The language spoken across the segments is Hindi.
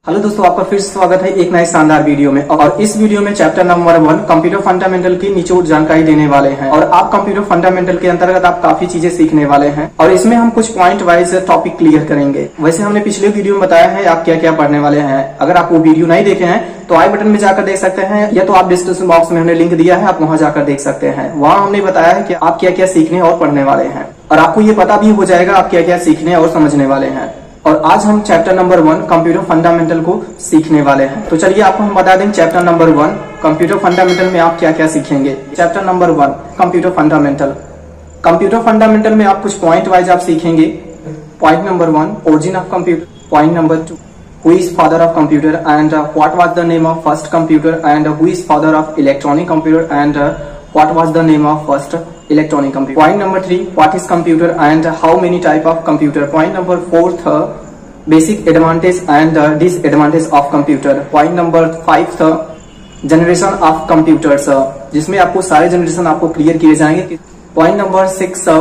हेलो दोस्तों, आपका फिर से स्वागत है एक नए शानदार वीडियो में। और इस वीडियो में चैप्टर नंबर 1 कंप्यूटर फंडामेंटल की निचोड़ जानकारी देने वाले हैं। और आप कंप्यूटर फंडामेंटल के अंतर्गत आप काफी चीजें सीखने वाले हैं और इसमें हम कुछ पॉइंट वाइज टॉपिक क्लियर करेंगे। वैसे हमने पिछले वीडियो में बताया है आप क्या क्या पढ़ने वाले हैं। अगर आप वो वीडियो नहीं देखे हैं तो आई बटन में जाकर देख सकते हैं, या तो आप डिस्क्रिप्शन बॉक्स में हमने लिंक दिया है, आप वहां जाकर देख सकते हैं। वहां हमने बताया है कि आप क्या क्या सीखने और पढ़ने वाले हैं और आपको ये पता भी हो जाएगा आप क्या क्या सीखने और समझने वाले हैं। और आज हम चैप्टर नंबर 1 कंप्यूटर फंडामेंटल को सीखने वाले हैं। तो चलिए आपको हम बता दें चैप्टर नंबर 1 कंप्यूटर फंडामेंटल में आप क्या क्या सीखेंगे। Chapter number 1 computer fundamental. Computer fundamental में आप कुछ पॉइंट वाइज आप सीखेंगे। Point number 1 origin of computer. Point number 2 who is father of computer and what was the name of first computer and who is father of electronic computer and what was the name of first electronic computer. Point number 3 what is computer and how many type of computer. Point number 4 basic advantage and disadvantage of computer. Point number 5 generation of computers, जिसमें आपको सारे जनरेशन आपको क्लियर किए जाएंगे। Point number 6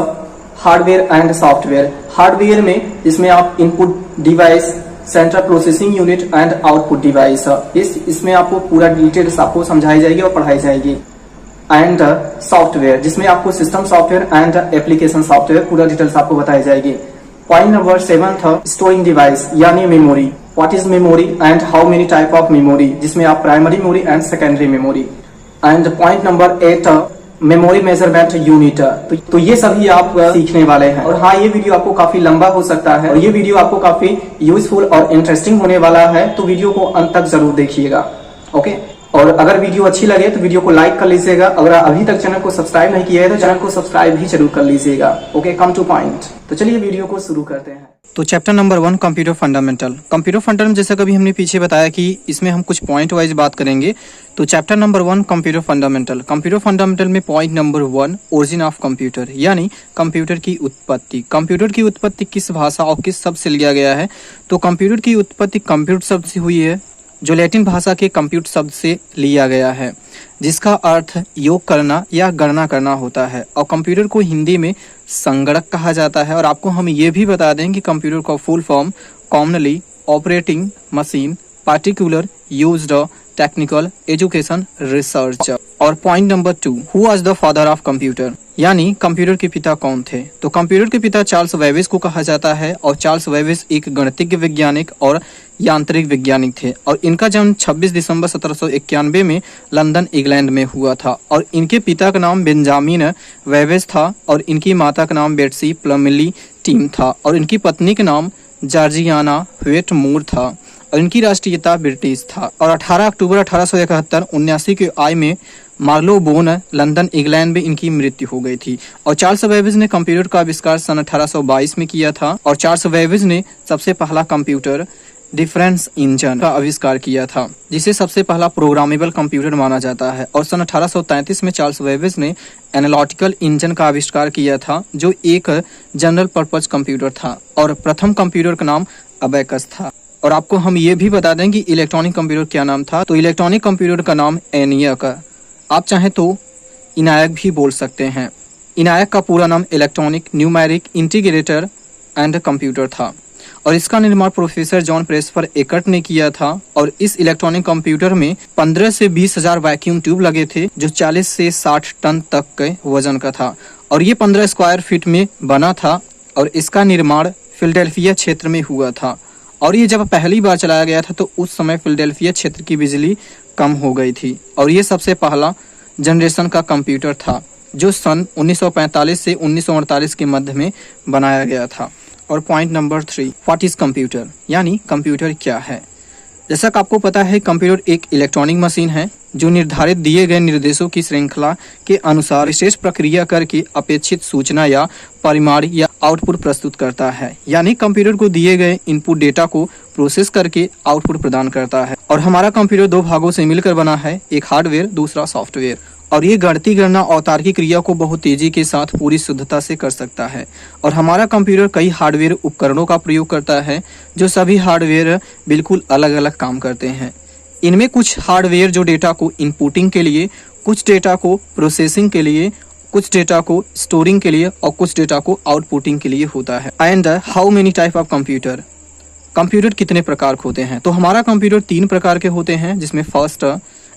hardware and software. Hardware में जिसमें आप input device, central processing unit and output device, इसमें आपको पूरा डिटेल्स आपको समझाई जाएगी और पढ़ाई जाएगी। एंड सॉफ्टवेयर जिसमें आपको system software and application software पूरा डिटेल्स आपको बताई जाएगी। पॉइंट नंबर 7 स्टोरिंग डिवाइस यानी memory. What is memory and how many type of memory, जिसमें आप primary memory and secondary memory. And point number 8 memory measurement unit. तो ये सभी आप सीखने वाले हैं। और हाँ, ये वीडियो आपको काफी लंबा हो सकता है और ये वीडियो आपको काफी यूजफुल और इंटरेस्टिंग होने वाला है, तो वीडियो को अंत तक जरूर देखिएगा। ओके, और अगर वीडियो अच्छी लगे तो वीडियो को लाइक कर लीजिएगा। अगर अभी तक चैनल को सब्सक्राइब नहीं किया है तो चैनल को सब्सक्राइब भी जरूर कर लीजिएगा। Okay, come two point. तो चलिए वीडियो को शुरू करते हैं। तो chapter number 1 computer fundamental. Computer fundamental जैसा कभी हमने पीछे बताया कि इसमें हम कुछ पॉइंट वाइज बात करेंगे। तो chapter number 1 computer fundamental. Computer fundamental में point number 1 origin of computer यानी कंप्यूटर की उत्पत्ति। कंप्यूटर की उत्पत्ति किस भाषा और किस शब्द से लिया गया है? तो कंप्यूटर की उत्पत्ति कंप्यूटर शब्द से हुई है, जो लैटिन भाषा के कंप्यूट शब्द से लिया गया है, जिसका अर्थ योग करना या गणना करना होता है। और कंप्यूटर को हिंदी में संगणक कहा जाता है। और आपको हम ये भी बता दें कि कंप्यूटर का full form commonly operating machine particular used technical education research. और point number 2 who was the father of computer यानी कंप्यूटर के पिता कौन थे? तो कंप्यूटर के पिता चार्ल्स बेबेज को कहा जाता है। और चार्ल्स बेबेज एक गणितज्ञ वैज्ञानिक और यांत्रिक वैज्ञानिक थे। और इनका जन्म 26 दिसंबर 1791 में लंदन इंग्लैंड में हुआ था। और इनके पिता का नाम बेंजामिन वेबेज था और इनकी माता का नाम बेट्सी प्लमली टीम था। और इनकी पत्नी का नाम जॉर्जियाना व्हेटमोर था और इनकी राष्ट्रीयता ब्रिटिश था। और 18 अक्टूबर 1871 79 की आयु में मार्लोबोन लंदन इंग्लैंड में इनकी मृत्यु हो गई थी। और चार्ल्स बेबेज ने कंप्यूटर का आविष्कार सन 1822 में किया था। और चार्ल्स बेबेज ने सबसे पहला कंप्यूटर डिफरेंस इंजन का आविष्कार किया था, जिसे सबसे पहला प्रोग्रामेबल कंप्यूटर माना जाता है। और सन 1833 में चार्ल्स बेबेज ने एनालिटिकल इंजन का आविष्कार किया था, जो एक जनरल पर्पज कंप्यूटर था। और प्रथम कंप्यूटर का नाम अबेकस था। और आपको हम ये भी बता दें कि इलेक्ट्रॉनिक कंप्यूटर क्या नाम था। तो इलेक्ट्रॉनिक कंप्यूटर का नाम एनियक, आप चाहें तो इनायक भी बोल सकते हैं। इनायक का पूरा नाम electronic numeric integrator and computer था। और इसका निर्माण प्रोफेसर जॉन प्रेस्पर एकर्ट ने किया था। और इस इलेक्ट्रॉनिक कंप्यूटर में 15 से 20 हजार वैक्यूम ट्यूब लगे थे, जो 40 से 60 टन तक के वजन का था। और ये 15 स्क्वायर फीट में बना था। और इसका निर्माण फिलाडेल्फिया क्षेत्र में हुआ था। और ये जब पहली बार चलाया गया था तो उस समय फिलाडेल्फिया क्षेत्र की बिजली कम हो गई थी। और ये सबसे पहला जनरेशन का कंप्यूटर था, जो सन 1945 से 1948 के मध्य में बनाया गया था। और point number 3 what is computer यानी कंप्यूटर क्या है? जैसा कि आपको पता है, कंप्यूटर एक इलेक्ट्रॉनिक मशीन है जो निर्धारित दिए गए निर्देशों की श्रृंखला के अनुसार विशेष प्रक्रिया करके अपेक्षित सूचना या परिमाण या आउटपुट प्रस्तुत करता है। यानी कंप्यूटर को दिए गए इनपुट डेटा को प्रोसेस करके आउटपुट प्रदान करता है। और हमारा कंप्यूटर 2 भागों से मिलकर बना है, एक हार्डवेयर दूसरा सॉफ्टवेयर। और ये गणितीय गणना और तार्किक क्रिया को बहुत तेजी के साथ पूरी शुद्धता से कर सकता है। और हमारा कंप्यूटर कई हार्डवेयर उपकरणों का प्रयोग करता है, जो सभी हार्डवेयर बिल्कुल अलग अलग काम करते हैं। इनमें कुछ हार्डवेयर जो डेटा को इनपुटिंग के लिए, कुछ डेटा को प्रोसेसिंग के लिए, कुछ डेटा को स्टोरिंग के लिए और कुछ डेटा को आउटपुटिंग के लिए होता है। And how many type of computer? Computer कितने प्रकार के होते हैं? तो हमारा कंप्यूटर 3 प्रकार के होते हैं, जिसमें first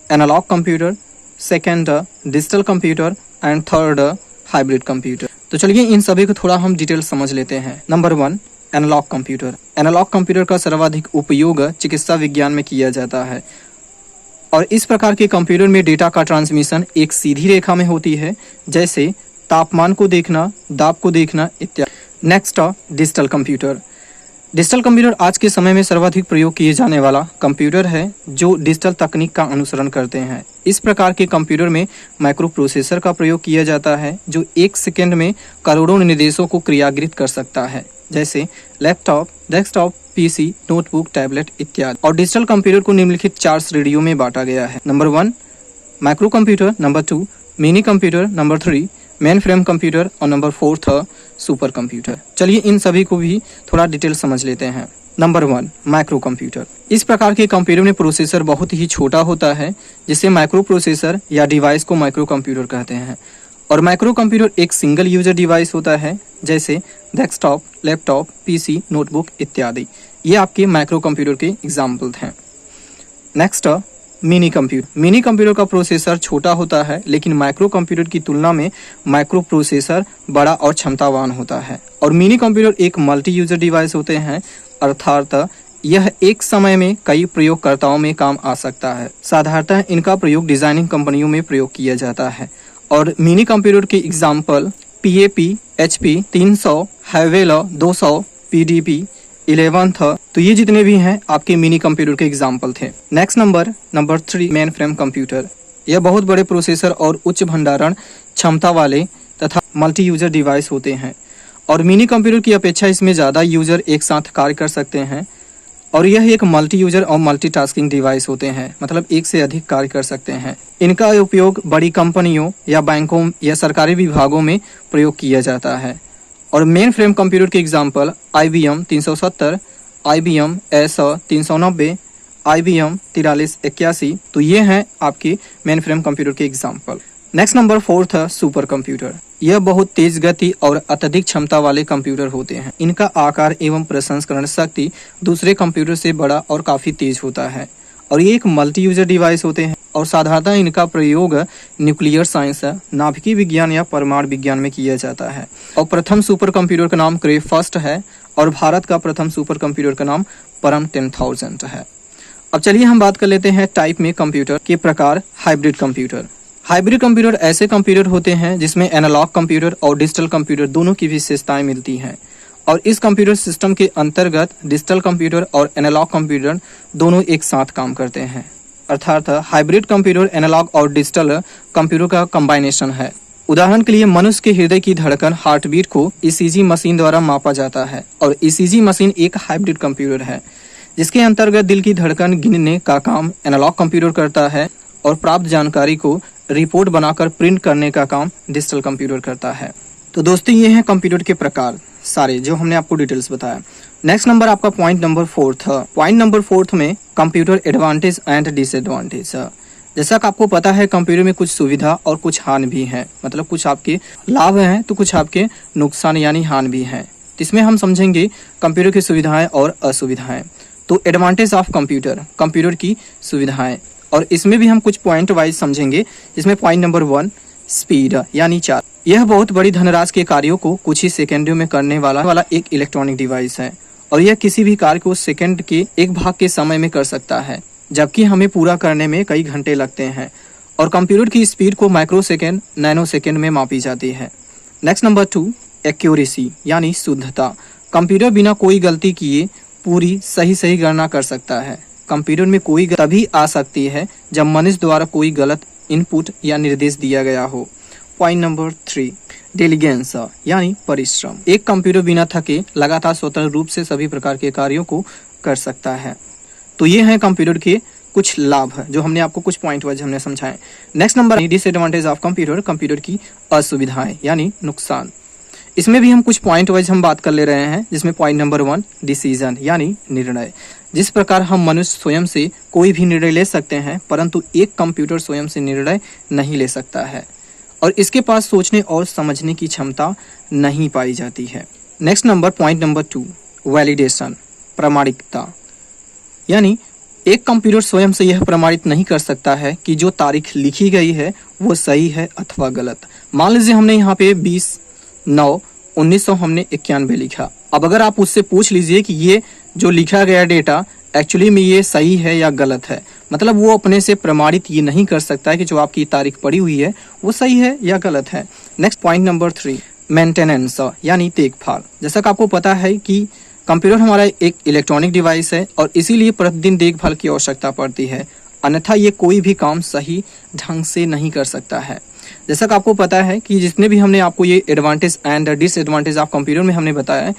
analogue computer, second digital computer and third hybrid computer. तो चलिए इन सभी को थोड़ा हम डिटेल समझ लेते हैं। Number 1 analogue computer. Analogue computer का सर्वाधिक उपयोग चिकित्सा विज्ञान में किया जाता है और इस प्रकार के कंप्यूटर में डेटा का ट्रांसमिशन एक सीधी रेखा में होती है, जैसे तापमान को देखना, दाब को देखना इत्यादि। Next digital computer. Digital computer आज के समय में सर्वाधिक प्रयोग किए जाने वाला कंप्यूटर है जो डिजिटल तकनीक का अनुसरण करते हैं। इस प्रकार के कंप्यूटर में माइक्रो प्रोसेसर का प्रयोग किया जाता है जो 1 सेकंड में करोड़ों निर्देशों को क्रियान्वित कर सकता है, जैसे laptop, desktop, PC, notebook, tablet इत्यादि। और डिजिटल कंप्यूटर को निम्नलिखित 4 श्रेणियों में बांटा गया है। Number 1 micro computer, number 2 mini computer, number 3 main frame computer और नंबर 4 था सुपर कंप्यूटर। चलिए इन सभी को भी थोड़ा डिटेल समझ लेते हैं। Number 1 micro computer. इस प्रकार के कंप्यूटर में प्रोसेसर बहुत ही छोटा होता है, जिसे माइक्रो प्रोसेसर या डिवाइस को माइक्रो कंप्यूटर कहते हैं। और माइक्रो कंप्यूटर एक सिंगल यूजर डिवाइस होता है, जैसे डेस्कटॉप, लैपटॉप, पीसी, नोटबुक इत्यादि। ये आपके माइक्रो कंप्यूटर के एग्जाम्पल हैं। Next mini computer. Mini computer का प्रोसेसर छोटा होता है, लेकिन माइक्रो कंप्यूटर की तुलना में माइक्रो प्रोसेसर बड़ा और क्षमतावान होता है। और मिनी कंप्यूटर एक मल्टी यूजर डिवाइस होते हैं, अर्थात यह एक समय में कई प्रयोगकर्ताओं में काम आ सकता है। साधारणतः इनका प्रयोग डिजाइनिंग कंपनियों में प्रयोग किया जाता है। और मिनी कंप्यूटर के एग्जाम्पल PAP, HP 300, हैवेल 200, PDP 11 था। तो ये जितने भी हैं आपके मिनी कंप्यूटर के एग्जाम्पल थे। Next number 3 main frame computer. यह बहुत बड़े प्रोसेसर और उच्च भंडारण क्षमता वाले तथा मल्टी यूजर डिवाइस होते हैं। और मिनी कंप्यूटर की अपेक्षा इसमें ज़्यादा यूजर एक साथ कार्य कर सकते हैं और यह एक मल्टी यूजर और मल्टीटास्किंग डिवाइस होते हैं, मतलब एक से अधिक कार्य कर सकते हैं। इनका उपयोग बड़ी कंपनियों या बैंकों या सरकारी विभागों में प्रयोग किया जाता है। और मेन फ्रेम कंप्यूटर के example IBM 370, IBM S 390, IBM 4381। तो ये हैं आपके मेन फ्रेम कंप्यूटर के एग्जाम्पल। नेक्स्ट नंबर 4 था सुपर कंप्यूटर। यह बहुत तेज गति और अत्यधिक क्षमता वाले कंप्यूटर होते हैं। इनका आकार एवं प्रसंस्करण शक्ति दूसरे कंप्यूटर से बड़ा और काफी तेज होता है। और ये एक मल्टी यूजर डिवाइस होते हैं और साधारणतः इनका प्रयोग न्यूक्लियर साइंस, नाभिकीय विज्ञान या परमाणु विज्ञान में किया जाता है। और प्रथम सुपर कंप्यूटर का नाम क्रे फर्स्ट है और भारत का प्रथम सुपर कंप्यूटर का नाम परम 10,000 है। अब चलिए हम बात कर लेते हैं टाइप में कंप्यूटर के प्रकार। Hybrid computer. हाइब्रिड कंप्यूटर ऐसे कंप्यूटर होते हैं जिसमें एनालॉग कंप्यूटर और डिजिटल कंप्यूटर दोनों की विशेषताएं मिलती हैं। और इस कंप्यूटर सिस्टम के अंतर्गत डिजिटल कंप्यूटर और एनालॉग कंप्यूटर दोनों एक साथ काम करते हैं। अर्थात हाइब्रिड कंप्यूटर एनालॉग और डिजिटल कंप्यूटर का कॉम्बिनेशन है। उदाहरण के लिए मनुष्य के हृदय की धड़कन हार्ट बीट को ECG मशीन द्वारा मापा जाता है और ECG मशीन एक हाइब्रिड कंप्यूटर है, जिसके अंतर्गत दिल की धड़कन गिनने का काम एनालॉग कंप्यूटर करता है और प्राप्त जानकारी को रिपोर्ट बनाकर प्रिंट करने का काम डिजिटल कंप्यूटर करता है। तो दोस्तों ये हैं कंप्यूटर के प्रकार सारे जो हमने आपको डिटेल्स बताया। नेक्स्ट नंबर आपका पॉइंट नंबर 4 था। पॉइंट नंबर 4 में कंप्यूटर एडवांटेज एंड डिसएडवांटेज। जैसा कि आपको पता है कंप्यूटर में कुछ सुविधा और कुछ हानि भी है, मतलब कुछ आपके लाभ हैं तो कुछ आपके नुकसान यानी हानि भी हैं। इसमें हम समझेंगे कंप्यूटर की सुविधाएं और असुविधाएं। तो एडवांटेज ऑफ कंप्यूटर, कंप्यूटर की सुविधाएं, और इसमें भी हम कुछ पॉइंट वाइज समझेंगे। जिसमें पॉइंट नंबर 1 स्पीड यानी चार्ज। यह बहुत बड़ी धनराशि के कार्यों को कुछ ही सेकेंडों में करने वाला एक इलेक्ट्रॉनिक डिवाइस है और यह किसी भी कार्य को सेकंड के एक भाग के समय में कर सकता है, जबकि हमें पूरा करने में कई घंटे लगते हैं। और कंप्यूटर की स्पीड को माइक्रो सेकेंड, नैनो सेकेंड में मापी जाती है। नेक्स्ट नंबर 2 एक्यूरेसी यानी शुद्धता। कंप्यूटर बिना कोई गलती किए पूरी सही गणना कर सकता है। कंप्यूटर में कोई तभी आ सकती है जब मनुष्य द्वारा कोई गलत इनपुट या निर्देश दिया गया हो। पॉइंट नंबर 3 डिलिजेंस यानी परिश्रम। एक कंप्यूटर बिना थके लगातार स्वतंत्र रूप से सभी प्रकार के कार्यों को कर सकता है। तो ये हैं कंप्यूटर के कुछ लाभ जो हमने आपको कुछ पॉइंट वाइज हमने समझाए। Next number disadvantage of computer, computer की असुविधाएं यानी नुकसान। इसमें भी हम कुछ पॉइंट वाइज हम बात कर ले रहे हैं। जिसमें पॉइंट नंबर 1 डिसीजन यानी निर्णय। जिस प्रकार हम मनुष्य स्वयं से कोई भी निर्णय ले सकते हैं, परंतु एक कंप्यूटर स्वयं से निर्णय नहीं ले सकता है और इसके पास सोचने और समझने की क्षमता नहीं पाई जाती है। Next number point number 2 validation प्रामाणिकता, यानी एक कंप्यूटर स्वयं से यह प्रमाणित नहीं कर सकता है कि जो तारीख लिखी गई है वो सही है अथवा गलत। मान लीजिए हमने यहाँ पे 20/9/1991 हमने 91 लिखा। अब अगर आप उससे पूछ लीजिए कि ये जो लिखा गया डेटा एक्चुअली में ये सही है या गलत है, मतलब वो अपने से प्रमाणित ये नहीं कर सकता है कि जो आपकी तारीख पड़ी हुई है वो सही है या गलत है। नेक्स्ट पॉइंट नंबर 3, मेंटेनेंस यानी देखभाल। जैसा कि आपको पता है कि कंप्यूटर हमारा एक इलेक्ट्रॉनिक डिवाइस है और इसीलिए प्रतिदिन देखभाल की आवश्यकता पड़ती है, अन्यथा ये कोई भी काम सही ढंग से नहीं कर सकता है। जैसा कि आपको पता है कि जितने भी हमने आपको ये advantage and disadvantage of computer में हमने बताया है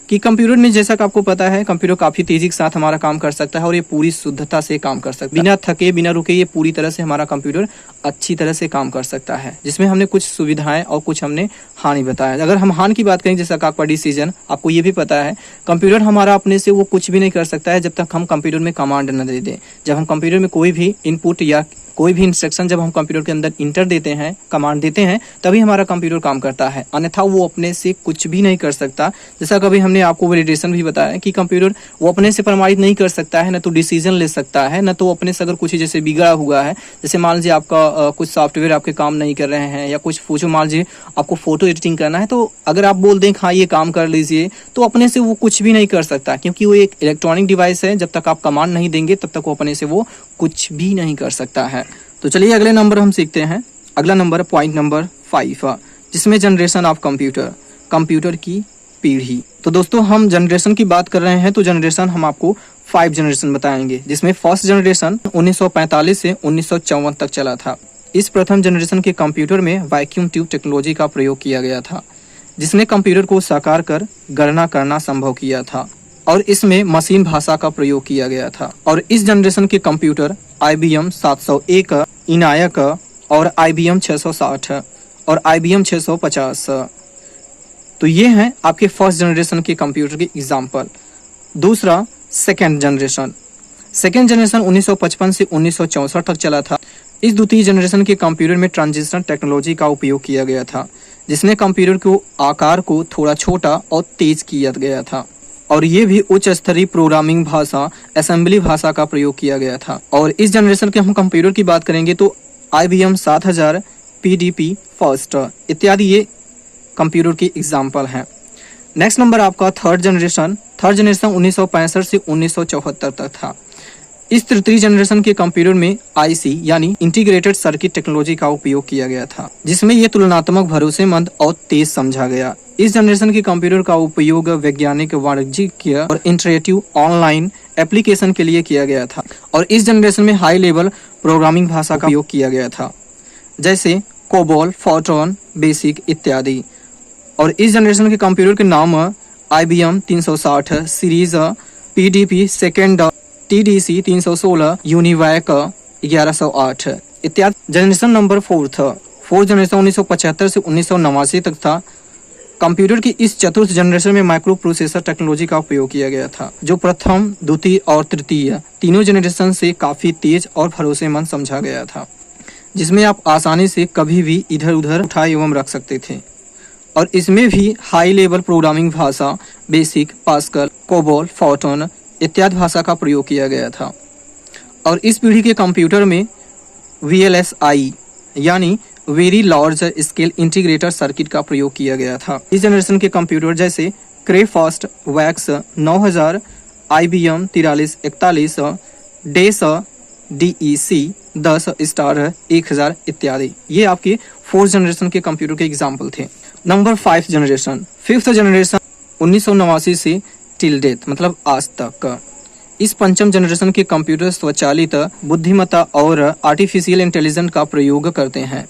कि कंप्यूटर में, जैसा कि आपको पता है, कंप्यूटर काफ़ी तेजी के साथ हमारा काम कर सकता है और ये पूरी शुद्धता से काम कर सकता है, बिना थके बिना रुके ये पूरी तरह से हमारा कंप्यूटर अच्छी तरह से काम कर सकता है। जिसमें हमने कुछ सुविधाएं और कुछ हमने हानि बताया। अगर हम हानि की बात करें, जैसा कि आपका डिसीजन, आपको ये भी पता है कंप्यूटर हमारा अपने से वो कुछ भी नहीं कर सकता है जब तक हम कंप्यूटर में कमांड न दे दें। जब हम कंप्यूटर में कोई भी इनपुट या कोई भी इंस्ट्रक्शन जब हम कंप्यूटर के अंदर इंटर देते हैं, कमांड देते हैं, तभी हमारा कंप्यूटर काम करता है, अन्यथा वो अपने से कुछ भी नहीं कर सकता। जैसा कभी हमने आपको वैलिडेशन भी बताया कि कंप्यूटर वो अपने से प्रमाणित नहीं कर सकता है, न तो डिसीजन ले सकता है, न तो अपने से अगर कुछ जैसे बिगड़ा हुआ है, जैसे मान लीजिए आपका कुछ सॉफ्टवेयर आपके काम नहीं कर रहे हैं या कुछ पूछो, मान लीजिए आपको फोटो एडिटिंग करना है, तो अगर आप बोल दें हाँ ये काम कर लीजिए, तो अपने से वो कुछ भी नहीं कर सकता, क्योंकि वो एक इलेक्ट्रॉनिक डिवाइस है। जब तक आप कमांड नहीं देंगे तब तक वो अपने से वो कुछ भी नहीं कर सकता है। तो चलिए अगले नंबर हम सीखते हैं। अगला नंबर पॉइंट नंबर 5, जिसमें जनरेशन ऑफ कंप्यूटर, कंप्यूटर की पीढ़ी। तो दोस्तों हम जनरेशन की बात कर रहे हैं, तो जनरेशन हम आपको 5 जनरेशन बताएंगे, जिसमें फर्स्ट जनरेशन 1945 से 1954 तक चला था। इस प्रथम जनरेशन के कंप्यूटर में वैक्यूम ट्यूब टेक्नोलॉजी का प्रयोग किया गया था, जिसने कंप्यूटर को साकार कर गणना करना संभव किया था, और इसमें मशीन भाषा का प्रयोग किया गया था। और इस जनरेशन के कंप्यूटर IBM 701, इनायक और IBM 660 और IBM 650। तो ये हैं आपके फर्स्ट जनरेशन के कंप्यूटर के एग्जाम्पल। दूसरा सेकेंड जनरेशन। सेकेंड जनरेशन 1955 से 1964 तक चला था। इस द्वितीय जनरेशन के कंप्यूटर में ट्रांजिस्टर टेक्नोलॉजी का उपयोग किया गया था, जिसने कंप्यूटर को आकार को थोड़ा छोटा और तेज किया गया था, और ये भी उच्च स्तरीय प्रोग्रामिंग भाषा असेंबली भाषा का प्रयोग किया गया था। और इस जनरेशन के हम कंप्यूटर की बात करेंगे तो IBM 7000, PDP फर्स्ट इत्यादि ये कंप्यूटर के एग्जाम्पल हैं। नेक्स्ट नंबर आपका थर्ड जनरेशन 1965 से 1974 तक था। इस तृतीय जनरेशन के कंप्यूटर में IC यानी इंटीग्रेटेड सर्किट टेक्नोलॉजी का उपयोग किया गया था, जिसमें यह तुलनात्मक भरोसेमंद और तेज समझा गया। इस जनरेशन के कंप्यूटर का उपयोग वैज्ञानिक, वाणिज्यिक और इंटरेक्टिव ऑनलाइन एप्लीकेशन के लिए किया गया था। और इस जनरेशन में हाई लेवल प्रोग्रामिंग भाषा का उपयोग किया गया था, जैसे कोबोल, फोर्ट्रॉन, बेसिक इत्यादि। और इस जनरेशन के कंप्यूटर के नाम IBM 360 series, PDP second, TDC 316, UNIVAC 1108 इत्यादि। जनरेशन नंबर फोर्थ जनरेशन 1975 से 1989 तक था। कंप्यूटर की इस चतुर्थ जनरेशन में माइक्रो प्रोसेसर टेक्नोलॉजी का उपयोग किया गया था, जो प्रथम, द्वितीय और तृतीय तीनों जनरेशन से काफी तेज और भरोसेमंद समझा गया था, जिसमें आप आसानी से कभी भी इधर उधर उठा एवं रख सकते थे। और इसमें भी हाई लेवल प्रोग्रामिंग भाषा बेसिक, पास्कल, कोबोल, फोर्ट्रॉन इत्यादि भाषा का प्रयोग किया गया था। और इस पीढ़ी के कंप्यूटर में VLSI यानी very large scale integrator circuit का प्रयोग किया गया था। इस जनरेशन के कंप्यूटर जैसे क्रेफास्ट, वैक्स 9000, IBM 4341, डेस, DEC 10 स्टार 1000 इत्यादि। ये आपके फोर्थ जनरेशन के कंप्यूटर के एग्जाम्पल थे। नंबर 5 जनरेशन, फिफ्थ जनरेशन 1989 से टिल डेथ मतलब आज तक। इस पंचम जनरेशन के कंप्यूटर स्वचालित बुद्धिमत्ता और आर्टिफिशियल इंटेलिजेंस का प्रयोग करते हैं।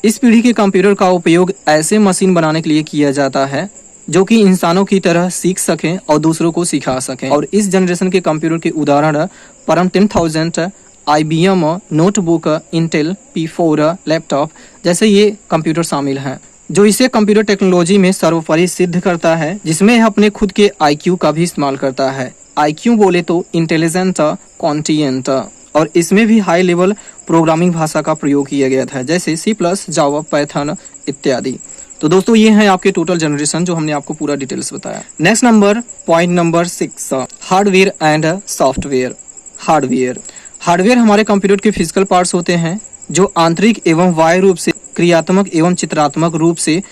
इस पीढ़ी के कंप्यूटर का उपयोग ऐसे मशीन बनाने के लिए किया जाता है जो कि इंसानों की तरह सीख सकें और दूसरों को सिखा सकें। और इस जनरेशन के कंप्यूटर के उदाहरण परम 10000, IBM notebook, Intel P4 laptop जैसे ये कंप्यूटर शामिल हैं, जो इसे कंप्यूटर टेक्नोलॉजी में सर्वोपरि सिद्ध करता है, जिसमें यह अपने खुद के IQ का भी इस्तेमाल करता है। IQ बोले तो इंटेलिजेंट कॉन्टिएंट। और इसमें भी हाई लेवल प्रोग्रामिंग भाषा का प्रयोग किया गया था, जैसे C++, जावा, पाइथन इत्यादि। तो दोस्तों ये है आपके टोटल जनरेशन जो हमने आपको पूरा डिटेल्स बताया। Next number, point number 6, hardware and software. Hardware हमारे कंप्यूटर के फिजिकल पार्ट्स होते हैं जो आंतरिक एवं बाह्य रूप से क्रियात्मक एवं चित्रात्मक रूप से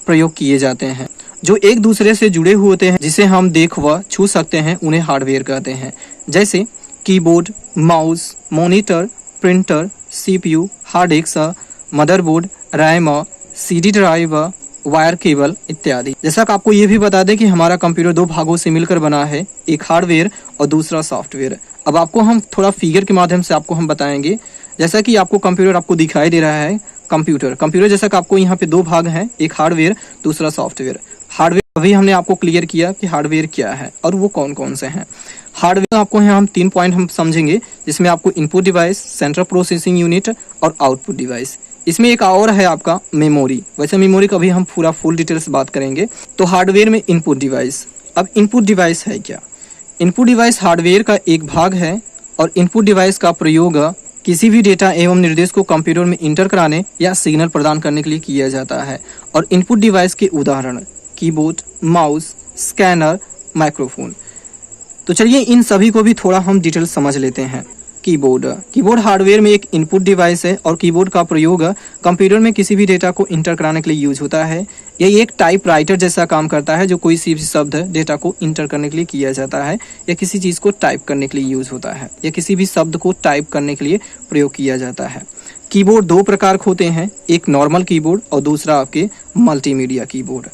प्रयोग किए जाते हैं, जो एक दूसरे से जुड़े हुए होते हैं, जिसे हम देख व छू सकते हैं, उन्हें हार्डवेयर कहते हैं। जैसे keyboard, mouse, monitor, printer, CPU, hard disk, motherboard, RAM, CD drive, wire cable इत्यादि। जैसा कि आपको ये भी बता दें कि हमारा कंप्यूटर 2 भागों से मिलकर बना है, एक हार्डवेयर और दूसरा सॉफ्टवेयर। अब आपको हम थोड़ा फिगर के माध्यम से आपको हम बताएंगे। जैसा कि आपको कंप्यूटर आपको दिखाई दे रहा है, कंप्यूटर जैसा कि आपको यहाँ पे 2 भाग हैं, एक हार्डवेयर दूसरा सॉफ्टवेयर। हार्डवेयर अभी हमने आपको क्लियर किया कि हार्डवेयर क्या है और वो कौन कौन से हैं। हार्डवेयर आपको यहाँ हम 3 पॉइंट हम समझेंगे, जिसमें आपको input device, central processing unit और आउटपुट डिवाइस। इसमें एक और है आपका मेमोरी। वैसे मेमोरी का भी हम पूरा फुल डिटेल्स बात करेंगे। तो हार्डवेयर में इनपुट डिवाइस। अब इनपुट डिवाइस है क्या? इनपुट डिवाइस हार्डवेयर का एक भाग है और इनपुट डिवाइस का प्रयोग किसी भी डेटा एवं निर्देश को कंप्यूटर में इंटर कराने या सिग्नल प्रदान करने के लिए किया जाता है। और इनपुट डिवाइस के उदाहरण कीबोर्ड, माउस, स्कैनर, माइक्रोफोन। तो चलिए इन सभी को भी थोड़ा हम डिटेल समझ लेते हैं। कीबोर्ड हार्डवेयर में एक इनपुट डिवाइस है और कीबोर्ड का प्रयोग कंप्यूटर में किसी भी डेटा को इंटर कराने के लिए यूज होता है। यह एक टाइप राइटर जैसा काम करता है, जो कोई सी भी शब्द डेटा को इंटर करने के लिए किया जाता है या किसी चीज़ को टाइप करने के लिए यूज होता है या किसी भी शब्द को टाइप करने के लिए प्रयोग किया जाता है। कीबोर्ड 2 प्रकार के होते हैं, एक नॉर्मल कीबोर्ड और दूसरा आपके मल्टीमीडिया कीबोर्ड।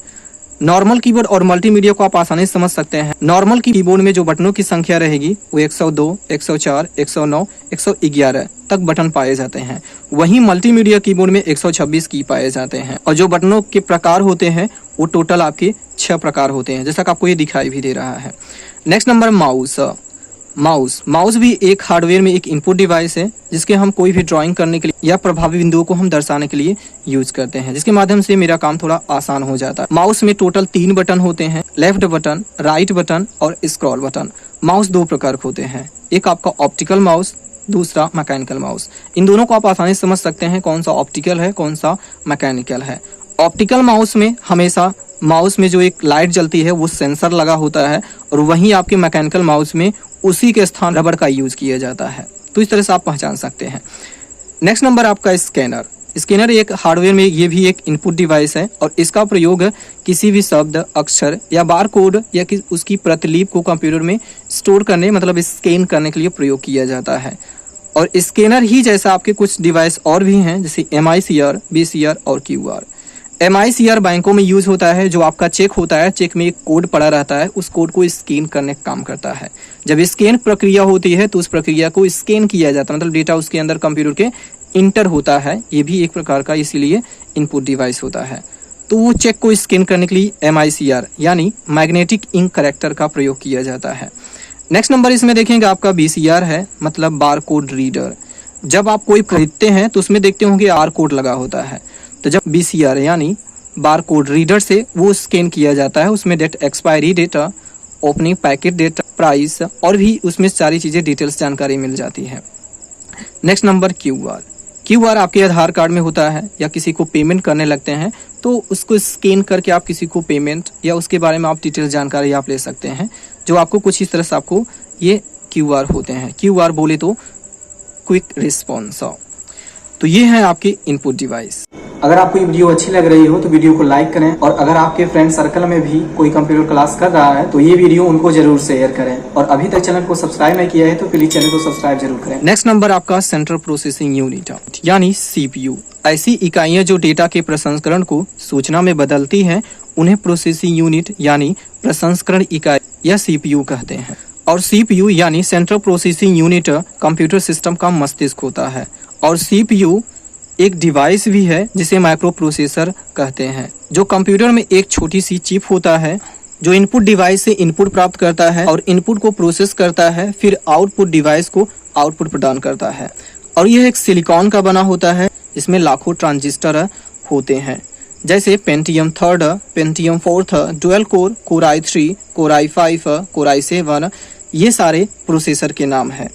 नॉर्मल कीबोर्ड और मल्टीमीडिया को आप आसानी से समझ सकते हैं। नॉर्मल कीबोर्ड में जो बटनों की संख्या रहेगी वो 102, 104, 109, 111 तक बटन पाए जाते हैं। वहीं मल्टीमीडिया कीबोर्ड में 126 की पाए जाते हैं और जो बटनों के प्रकार होते हैं वो टोटल आपके 6 प्रकार होते हैं, जैसा कि आपको ये दिखाई भी दे रहा है। नेक्स्ट नंबर, माउस भी एक हार्डवेयर में एक इनपुट डिवाइस है, जिसके हम कोई भी ड्राइंग करने के लिए या प्रभावी बिंदुओं को हम दर्शाने के लिए यूज करते हैं, जिसके माध्यम से मेरा काम थोड़ा आसान हो जाता है। माउस में टोटल 3 बटन होते हैं, लेफ्ट बटन, राइट बटन और स्क्रॉल बटन। माउस 2 प्रकार के होते हैं, एक आपका ऑप्टिकल माउस, दूसरा मैकेनिकल माउस। इन दोनों को आप आसानी से समझ सकते हैं कौन सा ऑप्टिकल है, कौन सा मैकेनिकल है। ऑप्टिकल माउस में हमेशा माउस में जो एक लाइट जलती है वो सेंसर लगा होता है और वहीं आपके मैकेनिकल माउस में उसी के स्थान रबड़ का यूज किया जाता है। तो इस तरह से आप पहचान सकते हैं। नेक्स्ट नंबर आपका स्कैनर एक हार्डवेयर में ये भी एक इनपुट डिवाइस है और इसका प्रयोग किसी भी शब्द, अक्षर या बारकोड या उसकी प्रतिलिपि को कंप्यूटर में स्टोर करने मतलब स्कैन करने के लिए प्रयोग किया जाता है। और स्कैनर ही जैसा आपके कुछ डिवाइस और भी हैं, जैसे MICR, BCR और QR। MICR बैंकों में यूज होता है, जो आपका चेक होता है, चेक में एक कोड पड़ा रहता है, उस कोड को स्कैन करने का काम करता है। जब स्कैन प्रक्रिया होती है तो उस प्रक्रिया को स्कैन किया जाता है, मतलब डेटा उसके अंदर कंप्यूटर के इंटर होता है। ये भी एक प्रकार का इसीलिए इनपुट डिवाइस होता है। तो वो चेक को स्कैन करने के लिए MICR यानी मैग्नेटिक इंक करेक्टर का प्रयोग किया जाता है। नेक्स्ट नंबर इसमें देखेंगे आपका BCR है, मतलब बार कोड रीडर। जब आप कोई खरीदते हैं तो उसमें देखते होंगे R कोड लगा होता है। तो जब BCR यानी बार कोड रीडर से वो स्कैन किया जाता है, उसमें date expiry data, opening packet data, price और भी उसमें सारी चीज़ें डिटेल्स जानकारी मिल जाती है। नेक्स्ट नंबर QR आपके आधार कार्ड में होता है या किसी को पेमेंट करने लगते हैं तो उसको स्कैन करके आप किसी को पेमेंट या उसके बारे में आप डिटेल जानकारी आप ले सकते हैं, जो आपको कुछ इस तरह से आपको ये QR होते हैं। QR बोले तो क्विक रिस्पॉन्स। तो ये है आपके इनपुट डिवाइस। अगर आपको ये वीडियो अच्छी लग रही हो तो वीडियो को लाइक करें और अगर आपके फ्रेंड सर्कल में भी कोई कंप्यूटर क्लास कर रहा है तो ये वीडियो उनको जरूर शेयर करें और अभी तक चैनल को सब्सक्राइब नहीं किया है तो प्लीज चैनल को सब्सक्राइब जरूर करें। नेक्स्ट नंबर आपका सेंट्रल प्रोसेसिंग यूनिट यानी CPU। ऐसी इकाइयां जो डेटा के प्रसंस्करण को सूचना में बदलती हैं उन्हें प्रोसेसिंग यूनिट यानी प्रसंस्करण इकाई या CPU कहते हैं। और CPU यानी central processing unit computer system का मस्तिष्क होता है। और CPU एक डिवाइस भी है जिसे माइक्रो प्रोसेसर कहते हैं, जो कंप्यूटर में एक छोटी सी चिप होता है जो इनपुट डिवाइस से इनपुट प्राप्त करता है और इनपुट को प्रोसेस करता है, फिर आउटपुट डिवाइस को आउटपुट प्रदान करता है। और यह एक सिलिकॉन का बना होता है, इसमें लाखों ट्रांजिस्टर होते हैं, जैसे Pentium 3, Pentium 4, dual core, core i3, core i5, core i7, ये सारे प्रोसेसर के नाम हैं।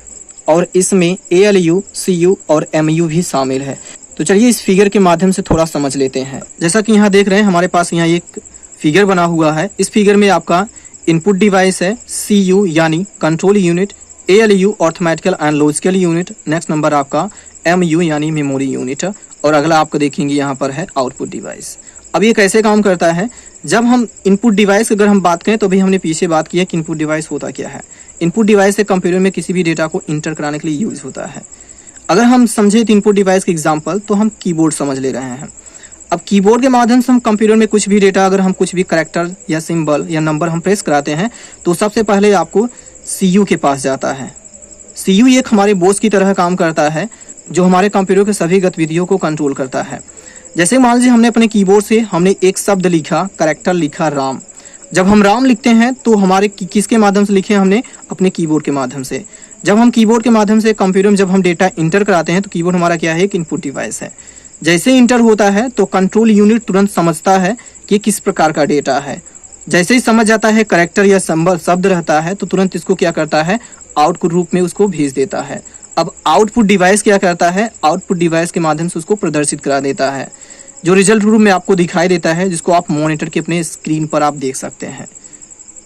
और इसमें ALU, CU और MU भी शामिल है। तो चलिए इस फिगर के माध्यम से थोड़ा समझ लेते हैं। जैसा कि यहाँ देख रहे हैं हमारे पास यहाँ एक फिगर बना हुआ है। इस फिगर में आपका इनपुट डिवाइस है CU यानी control unit, ALU arithmetical and logical unit, next number आपका MU यानी मेमोरी यूनिट, और अगला आपको देखेंगे यहाँ पर है आउटपुट डिवाइस। अब ये कैसे काम करता है? जब हम इनपुट डिवाइस अगर हम बात करें तो भी हमने पीछे बात किया कि इनपुट डिवाइस होता क्या है। इनपुट डिवाइस से कंप्यूटर में किसी भी डेटा को इंटर कराने के लिए यूज होता है। अगर हम समझे तो इनपुट डिवाइस के एग्जांपल तो हम कीबोर्ड समझ ले रहे हैं। अब कीबोर्ड के माध्यम से हम कंप्यूटर में कुछ भी डेटा, अगर हम कुछ भी कैरेक्टर या सिंबल या नंबर हम प्रेस कराते हैं तो सबसे पहले आपको CU के पास जाता है। CU एक हमारे बॉस की तरह काम करता है जो हमारे कंप्यूटर के सभी गतिविधियों को कंट्रोल करता है। जैसे मान लीजिए हमने अपने कीबोर्ड से हमने एक शब्द लिखा, कैरेक्टर लिखा राम। जब हम राम लिखते हैं तो हमारे किसके माध्यम से लिखे? हमने अपने कीबोर्ड के माध्यम से। जब हम कीबोर्ड के माध्यम से कंप्यूटर में जब हम डेटा इंटर कराते हैं तो कीबोर्ड हमारा क्या है? एक इनपुट डिवाइस है। जैसे इंटर होता है तो कंट्रोल यूनिट तुरंत समझता है कि किस प्रकार का डेटा है। जैसे ही समझ जाता है कैरेक्टर या सिंबल शब्द रहता है तो तुरंत इसको क्या करता है? आउटपुट रूप में उसको भेज देता है। अब आउटपुट डिवाइस क्या करता है? आउटपुट डिवाइस के माध्यम से उसको प्रदर्शित करा देता है, जो रिजल्ट रूप में आपको दिखाई देता है, जिसको आप मॉनिटर के अपने स्क्रीन पर आप देख सकते हैं।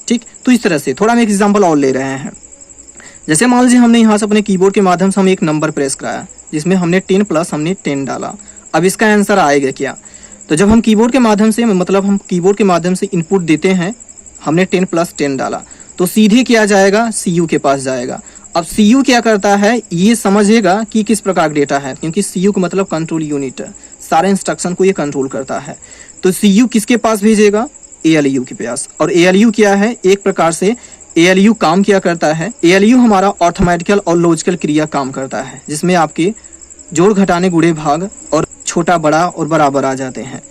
ठीक, तो इस तरह से थोड़ा हम एक एग्जांपल और ले रहे हैं। जैसे मान लीजिए हमने यहाँ से अपने कीबोर्ड के माध्यम से हम एक नंबर प्रेस कराया जिसमें हमने 10 प्लस हमने 10 डाला। अब इसका आंसर आएगा क्या? तो जब हम कीबोर्ड के माध्यम से मतलब हम कीबोर्ड के माध्यम से इनपुट देते हैं, हमने 10 प्लस 10 डाला तो सीधे क्या जाएगा? CU के पास जाएगा। अब CU क्या करता है? ये समझेगा कि किस प्रकार डेटा है, क्योंकि CU का मतलब कंट्रोल यूनिट, सारे इंस्ट्रक्शन को ये कंट्रोल करता है। तो CU किसके पास भेजेगा? ALU के पास। और ALU क्या है? एक प्रकार से ALU काम क्या करता है? ALU हमारा अर्थमेटिकल और लॉजिकल क्रिया काम करता है, जिसमें आपके जोड़ घटाने गुणे भाग और छोटा बड़ा और बराबर आ जाते हैं।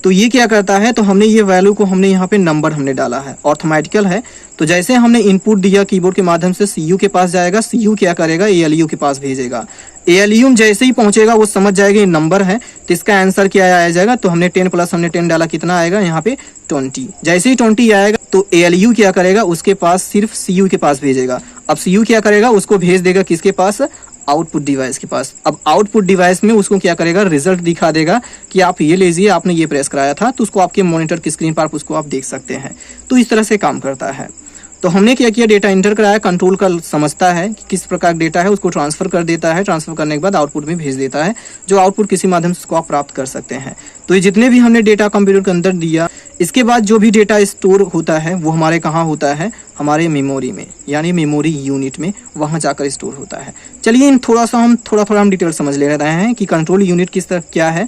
तो ये क्या करता है? तो हमने ये वैल्यू को हमने यहाँ पे नंबर हमने डाला है, अर्थमेटिकल है। तो जैसे हमने इनपुट दिया कीबोर्ड के माध्यम से CU के पास जाएगा, CU क्या करेगा? ALU के पास भेजेगा। ALU जैसे ही पहुंचेगा वो समझ जाएगा ये नंबर है, तो इसका आंसर क्या आ जाएगा? तो हमने 10 प्लस हमने 10 डाला, कितना आएगा? यहाँ पे 20। जैसे ही 20 आएगा तो ALU क्या करेगा? उसके पास सिर्फ CU के पास भेजेगा। अब CU क्या करेगा? उसको भेज देगा किसके पास? आउटपुट डिवाइस के पास। अब आउटपुट डिवाइस में उसको क्या करेगा? रिजल्ट दिखा देगा कि आप ये लीजिए, आपने ये प्रेस कराया था, तो उसको आपके मॉनिटर की स्क्रीन पर उसको आप देख सकते हैं। तो इस तरह से काम करता है। तो हमने क्या किया? डेटा इंटर कराया, कंट्रोल का समझता है कि किस प्रकार डेटा है, उसको ट्रांसफर कर देता है, ट्रांसफर करने के बाद आउटपुट में भेज देता है, जो आउटपुट किसी माध्यम से उसको आप प्राप्त कर सकते हैं। तो ये जितने भी हमने डेटा कंप्यूटर के अंदर दिया, इसके बाद जो भी डेटा स्टोर होता है वो हमारे कहाँ होता है? हमारे मेमोरी में, यानी मेमोरी यूनिट में, वहाँ जाकर स्टोर होता है। चलिए इन थोड़ा हम डिटेल समझ ले रहे हैं कि कंट्रोल यूनिट किस तरह क्या है,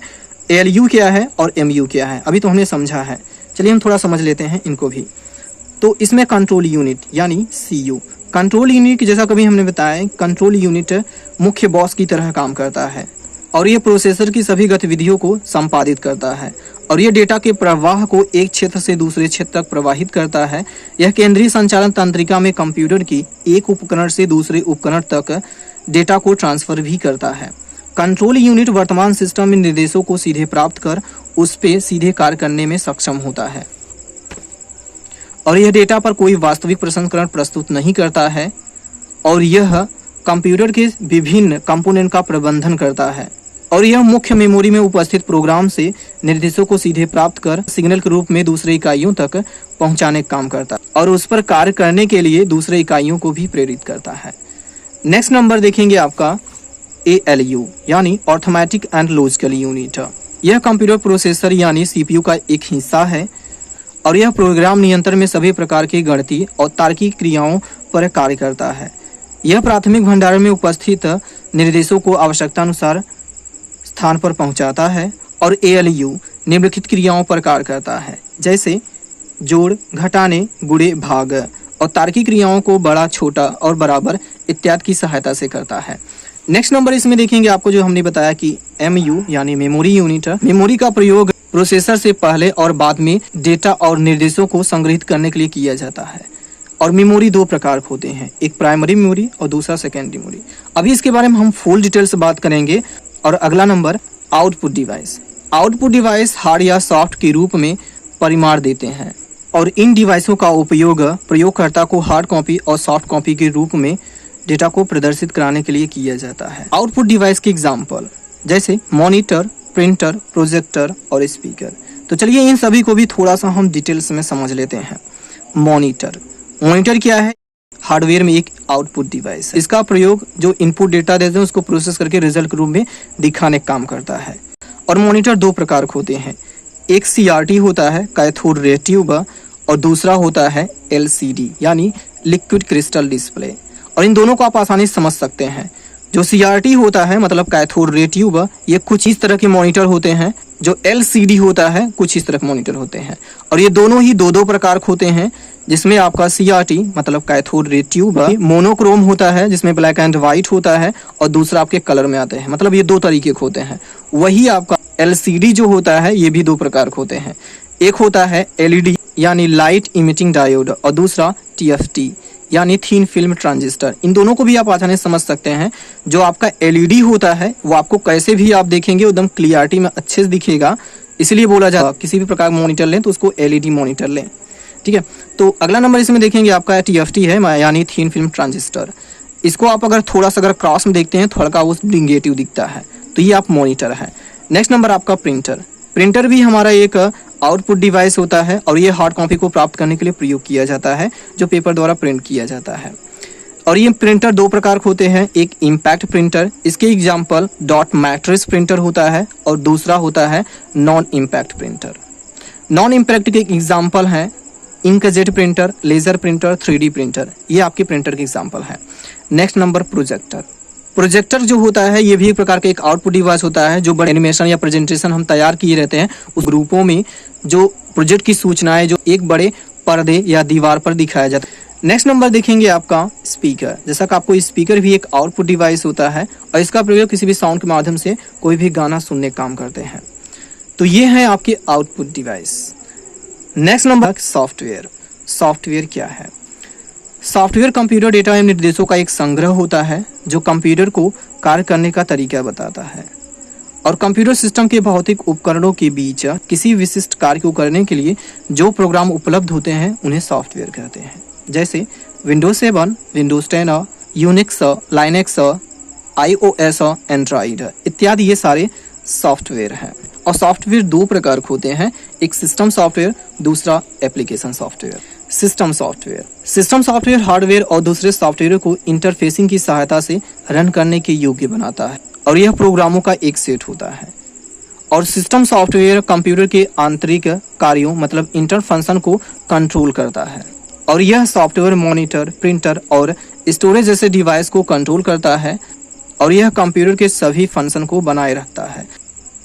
ALU क्या है और MU क्या है। अभी तो हमने समझा है, चलिए हम थोड़ा समझ लेते हैं इनको भी। तो इसमें कंट्रोल यूनिट यानी CU, कंट्रोल यूनिट जैसा कभी हमने बताया, कंट्रोल यूनिट मुख्य बॉस की तरह काम करता है और ये प्रोसेसर की सभी गतिविधियों को संपादित करता है और ये डेटा के प्रवाह को एक क्षेत्र से दूसरे क्षेत्र तक प्रवाहित करता है। यह केंद्रीय संचालन तंत्रिका में कंप्यूटर की एक उपकरण से दूसरे उपकरण तक डेटा को ट्रांसफर भी करता है। कंट्रोल यूनिट वर्तमान सिस्टम में निर्देशों को सीधे प्राप्त कर उस पर सीधे कार्य करने में सक्षम होता है और यह डेटा पर कोई वास्तविक प्रसंस्करण प्रस्तुत नहीं करता है और यह कंप्यूटर के विभिन्न कंपोनेंट का प्रबंधन करता है और यह मुख्य मेमोरी में उपस्थित प्रोग्राम से निर्देशों को सीधे प्राप्त कर सिग्नल के रूप में दूसरे इकाइयों तक पहुंचाने का काम करता है और उस पर कार्य करने के लिए दूसरे इकाइयों को भी प्रेरित करता है। नेक्स्ट नंबर देखेंगे आपका ALU यानी अर्थमेटिक एंड लॉजिकल यूनिट। यह कंप्यूटर प्रोसेसर यानी CPU का एक हिस्सा है और यह प्रोग्राम नियंत्रण में सभी प्रकार की गणितीय और तार्किक क्रियाओं पर कार्य करता है। यह प्राथमिक भंडारण में उपस्थित निर्देशों को आवश्यकता अनुसार स्थान पर पहुंचाता है और ALU निम्नलिखित क्रियाओं पर कार्य करता है, जैसे जोड़, घटाने, गुणे, भाग और तार्किक क्रियाओं को बड़ा, छोटा और बराबर इत्यादि की सहायता से करता है। नेक्स्ट नंबर इसमें देखेंगे आपको जो हमने बताया कि MU यानी मेमोरी यूनिट। मेमोरी का प्रयोग प्रोसेसर से पहले और बाद में डेटा और निर्देशों को संग्रहित करने के लिए किया जाता है और मेमोरी दो प्रकार के होते हैं, एक प्राइमरी मेमोरी और दूसरा सेकेंडरी मेमोरी। अभी इसके बारे में हम फुल डिटेल से बात करेंगे। और अगला number output device. Output device hard या सॉफ्ट के रूप में परिमाण देते हैं और इन डिवाइसों का उपयोग प्रयोगकर्ता को हार्ड कॉपी और सॉफ्ट कॉपी के रूप में डेटा को प्रदर्शित कराने के लिए किया जाता है। आउटपुट डिवाइस के एग्जाम्पल जैसे मॉनिटर, प्रिंटर, प्रोजेक्टर और स्पीकर। तो चलिए इन सभी को भी थोड़ा सा हम डिटेल्स में समझ लेते हैं। मॉनिटर, मॉनिटर क्या है? हार्डवेयर में एक आउटपुट डिवाइस है। इसका प्रयोग जो इनपुट डेटा देते हैं उसको प्रोसेस करके रिजल्ट के रूप में दिखाने का काम करता है। और मॉनिटर दो प्रकार के होते हैं, एक CRT होता है कैथोड रे ट्यूब और दूसरा होता है LCD यानी लिक्विड क्रिस्टल डिस्प्ले। और इन दोनों को आप आसानी से समझ सकते हैं। जो CRT होता है मतलब कैथोड रे ट्यूब, ये कुछ इस तरह के मॉनिटर होते हैं। जो LCD होता है कुछ इस तरह के मॉनिटर होते हैं। और ये दोनों ही दो प्रकार के होते हैं, जिसमें आपका CRT मतलब कैथोड रे ट्यूब मोनोक्रोम होता है जिसमें ब्लैक एंड व्हाइट होता है और दूसरा आपके कलर में आते हैं, मतलब ये दो तरीके के होते हैं। वही आपका LCD जो होता है ये भी दो प्रकार के होते हैं, एक होता है LED यानी लाइट इमिटिंग डायोड और दूसरा TFT यानी थीन फिल्म ट्रांजिस्टर। इन दोनों को भी आप आसानी से समझ सकते हैं। जो आपका LED होता है वो आपको कैसे भी आप देखेंगे एकदम क्लियरिटी में अच्छे से दिखेगा, इसलिए बोला जाता किसी भी प्रकार का मॉनिटर लें तो उसको LED मॉनिटर लें, ठीक है। तो अगला नंबर इसमें देखेंगे आपका TFT है यानी थीन फिल्म ट्रांजिस्टर। इसको आप अगर थोड़ा सा अगर क्रॉस में देखते हैं थोड़ा का वो निगेटिव दिखता है, तो ये आप मॉनिटर है। नेक्स्ट नंबर आपका प्रिंटर। प्रिंटर भी हमारा एक आउटपुट डिवाइस होता है और ये हार्ड कॉपी को प्राप्त करने के लिए प्रयोग किया जाता है, जो पेपर द्वारा प्रिंट किया जाता है। और ये प्रिंटर दो प्रकार के होते हैं, एक इम्पैक्ट प्रिंटर, इसके एग्जाम्पल डॉट मैट्रिक्स प्रिंटर होता है और दूसरा होता है non impact printer. Non impact के एग्जाम्पल हैं inkjet printer, laser printer, 3D printer, ये आपके प्रिंटर के एग्जाम्पल है। Next number projector. प्रोजेक्टर जो होता है ये भी एक प्रकार का एक आउटपुट डिवाइस होता है, जो बड़े एनिमेशन या प्रेजेंटेशन हम तैयार किए रहते हैं उस ग्रुपों में जो प्रोजेक्ट की सूचनाएं जो एक बड़े पर्दे या दीवार पर दिखाया जाता है। नेक्स्ट नंबर देखेंगे आपका स्पीकर। जैसा कि आपको स्पीकर भी एक आउटपुट डिवाइस होता है और इसका प्रयोग किसी भी साउंड के माध्यम से कोई भी गाना सुनने का काम करते हैं। तो ये है आपके output device. Next number software. Software क्या है? सॉफ्टवेयर कंप्यूटर डेटा एवं निर्देशों का एक संग्रह होता है जो कंप्यूटर को कार्य करने का तरीका बताता है और कंप्यूटर सिस्टम के भौतिक उपकरणों के बीच किसी विशिष्ट कार्य को करने के लिए जो प्रोग्राम उपलब्ध होते हैं उन्हें सॉफ्टवेयर कहते हैं। जैसे Windows 7, Windows 10, Unix, Linux, iOS, Android इत्यादि ये सारे सॉफ्टवेयर हैं। और सॉफ्टवेयर दो प्रकार के होते हैं, एक सिस्टम सॉफ्टवेयर, दूसरा application software. System software. System software hardware और दूसरे सॉफ्टवेयर को इंटरफेसिंग की सहायता से रन करने के योग्य बनाता है और यह प्रोग्रामों का एक सेट होता है। और सिस्टम सॉफ्टवेयर कंप्यूटर के आंतरिक कार्यों मतलब इंटर फंक्शन को कंट्रोल करता है और यह सॉफ्टवेयर मॉनिटर, प्रिंटर और स्टोरेज जैसे डिवाइस को कंट्रोल करता है और यह कंप्यूटर के सभी फंक्शन को बनाए रखता है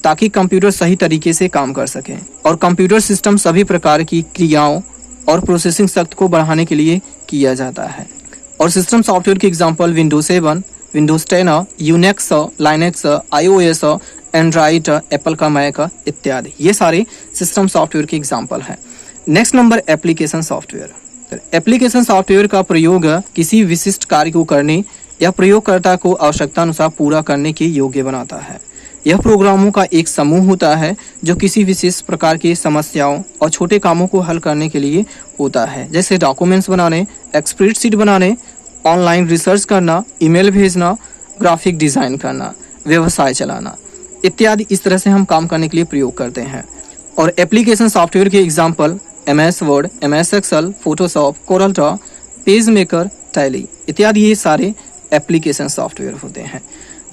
ताकि कंप्यूटर सही तरीके से काम कर सके। और कंप्यूटर सिस्टम सभी प्रकार की क्रियाओं और प्रोसेसिंग शक्ति को बढ़ाने के लिए किया जाता है। और सिस्टम सॉफ्टवेयर के example Windows 7, Windows 10, Unix, Linux, iOS, Android, Apple का मैक इत्यादि ये सारे सिस्टम सॉफ्टवेयर के एग्जांपल हैं। Next number application software. Application software का प्रयोग किसी विशिष्ट कार्य को करने या प्रयोगकर्ता को आवश्यकता अनुसार पूरा करने के योग्य बनाता है। यह प्रोग्रामों का एक समूह होता है जो किसी विशेष प्रकार की समस्याओं और छोटे कामों को हल करने के लिए होता है, जैसे डॉक्यूमेंट्स बनाने, स्प्रेडशीट बनाने, ऑनलाइन रिसर्च करना, ईमेल भेजना, ग्राफिक डिजाइन करना, व्यवसाय चलाना इत्यादि। इस तरह से हम काम करने के लिए प्रयोग करते हैं। और एप्लीकेशन सॉफ्टवेयर के example MS Word, MS Excel, Photoshop, Corel Draw, PageMaker, Tally इत्यादि ये सारे एप्लीकेशन सॉफ्टवेयर होते हैं।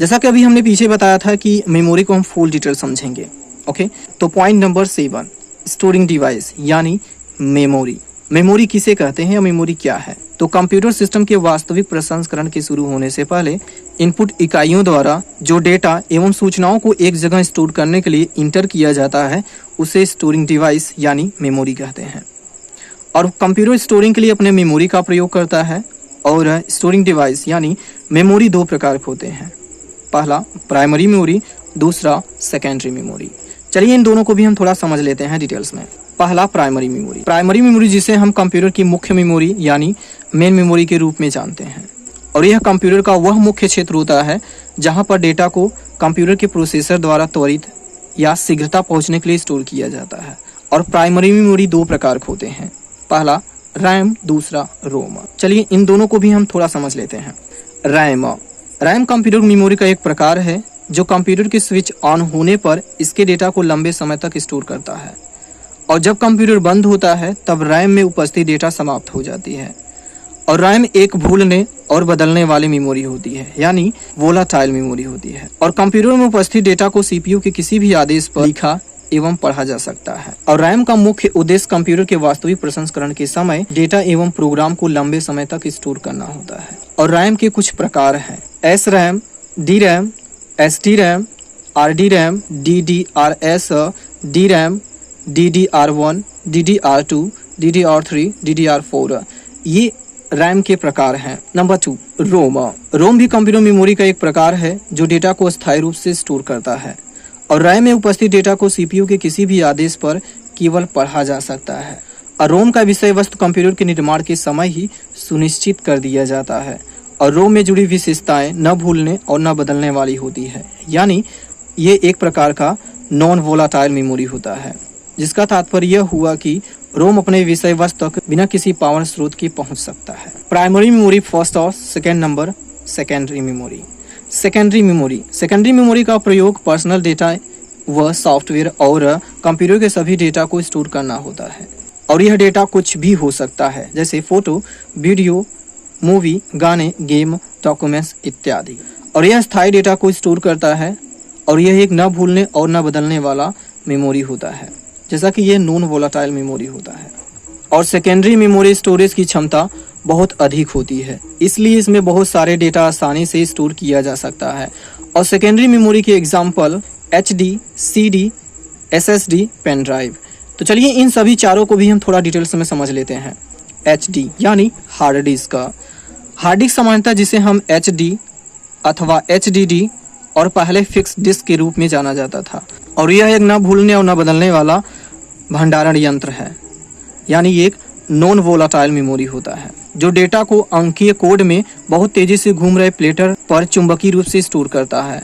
जैसा कि अभी हमने पीछे बताया था कि मेमोरी को हम फुल डिटेल समझेंगे। ओके, तो पॉइंट नंबर 7 स्टोरिंग डिवाइस यानी मेमोरी। मेमोरी किसे कहते हैं या मेमोरी क्या है? तो कंप्यूटर सिस्टम के वास्तविक प्रसंस्करण के शुरू होने से पहले इनपुट इकाइयों द्वारा जो डेटा एवं सूचनाओं को एक जगह स्टोर करने के लिए इंटर किया जाता है उसे स्टोरिंग डिवाइस यानी मेमोरी कहते हैं। और कंप्यूटर स्टोरिंग के लिए अपने मेमोरी का प्रयोग करता है। और स्टोरिंग डिवाइस यानी मेमोरी दो प्रकार के होते हैं, पहला प्राइमरी मेमोरी, दूसरा सेकेंडरी मेमोरी। चलिए इन दोनों को भी हम थोड़ा समझ लेते हैं डिटेल्स में। पहला प्राइमरी मेमोरी। प्राइमरी मेमोरी जिसे हम कंप्यूटर की मुख्य मेमोरी यानी मेन मेमोरी के रूप में जानते हैं और यह कंप्यूटर का वह मुख्य क्षेत्र होता है जहां पर डेटा को कंप्यूटर के प्रोसेसर द्वारा त्वरित या शीघ्रता पहुंचने के लिए स्टोर किया जाता है। और प्राइमरी मेमोरी दो प्रकार के होते हैं, पहला रैम, दूसरा रोम। चलिए इन दोनों को भी हम थोड़ा समझ लेते हैं। रैम कंप्यूटर मेमोरी का एक प्रकार है जो कंप्यूटर की स्विच ऑन होने पर इसके डेटा को लंबे समय तक स्टोर करता है, और जब कंप्यूटर बंद होता है तब रैम में उपस्थित डेटा समाप्त हो जाती है। और रैम एक भूलने और बदलने वाली मेमोरी होती है, यानी वोलाटाइल मेमोरी होती है। और कंप्यूटर में उपस्थित डेटा को सीपीयू के किसी भी आदेश पर लिखा एवं पढ़ा जा सकता है। और रैम का मुख्य उद्देश्य कंप्यूटर के वास्तविक प्रसंस्करण के समय डेटा एवं प्रोग्राम को लंबे समय तक स्टोर करना होता है। और रैम के कुछ प्रकार हैं: S RAM, D RAM, S T RAM, R D RAM, DDRS, D RAM, DDR1, DDR2, DDR3, DDR4। ये रैम के प्रकार हैं। नंबर 2, रोम। रोम भी कंप्यूटर मेमोरी का एक प्रकार है जो डेटा को अस्थायी रूप से स्टोर करता है। और रैम में उपस्थित डेटा को सीपीयू के किसी भी आदेश पर केवल पढ़ा जा सकता है। और रोम का विषय वस्तु कंप्यूटर के निर्माण के समय ही सुनिश्चित कर दिया जाता है। और रोम में जुड़ी विशेषताएं न भूलने और न बदलने वाली होती है, यानी ये एक प्रकार का नॉन वोलाटाइल मेमोरी होता है, जिसका तात्पर्य यह हुआ कि रोम अपने विषय वस्तु तक बिना किसी पावर स्रोत के पहुंच सकता है। प्राइमरी मेमोरी फर्स्ट और second number secondary memory. Secondary memory का प्रयोग पर्सनल डेटा व सॉफ्टवेयर और कंप्यूटर के सभी डेटा को स्टोर करना होता है। और यह डेटा कुछ भी हो सकता है, जैसे फोटो, वीडियो, मूवी, गाने, गेम, डॉक्यूमेंट्स इत्यादि। और यह स्थायी डेटा को स्टोर करता है, और यह एक न भूलने और न बदलने वाला मेमोरी होता है, जैसा कि यह नॉन वोलाटाइल मेमोरी होता है। और सेकेंडरी मेमोरी स्टोरेज की क्षमता बहुत अधिक होती है, इसलिए इसमें बहुत सारे डेटा आसानी से स्टोर किया जा सकता है। और सेकेंडरी मेमोरी के example HD, CD, SSD, pen drive. तो चलिए इन सभी चारों को भी हम थोड़ा डिटेल्स में समझ लेते हैं। HD यानी हार्ड डिस्क का। हार्ड डिस्क सामान्यतः जिसे हम HD अथवा HDD और पहले फिक्स डिस्क के रूप में जाना जाता था। और यह एक न भूलने और न बदलने वाला भंडारण यंत्र है, यानी एक नॉन वोलाटाइल मेमोरी होता है जो डेटा को अंकीय कोड में बहुत तेजी से घूम रहे प्लेटर पर चुंबकीय रूप से स्टोर करता है।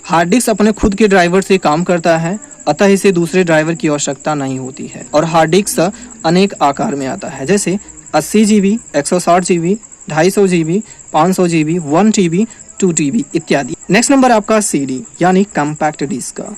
हार्ड डिस्क अपने खुद के ड्राइवर से काम करता है, अतः इसे दूसरे ड्राइवर की आवश्यकता नहीं होती है। और हार्ड डिस्क अनेक आकार में आता है, जैसे 80 GB, 160 GB, 250 GB, 500 GB, 1 TB, 2 TB इत्यादि। नेक्स्ट नंबर आपका CD यानी कॉम्पैक्ट डिस्क का।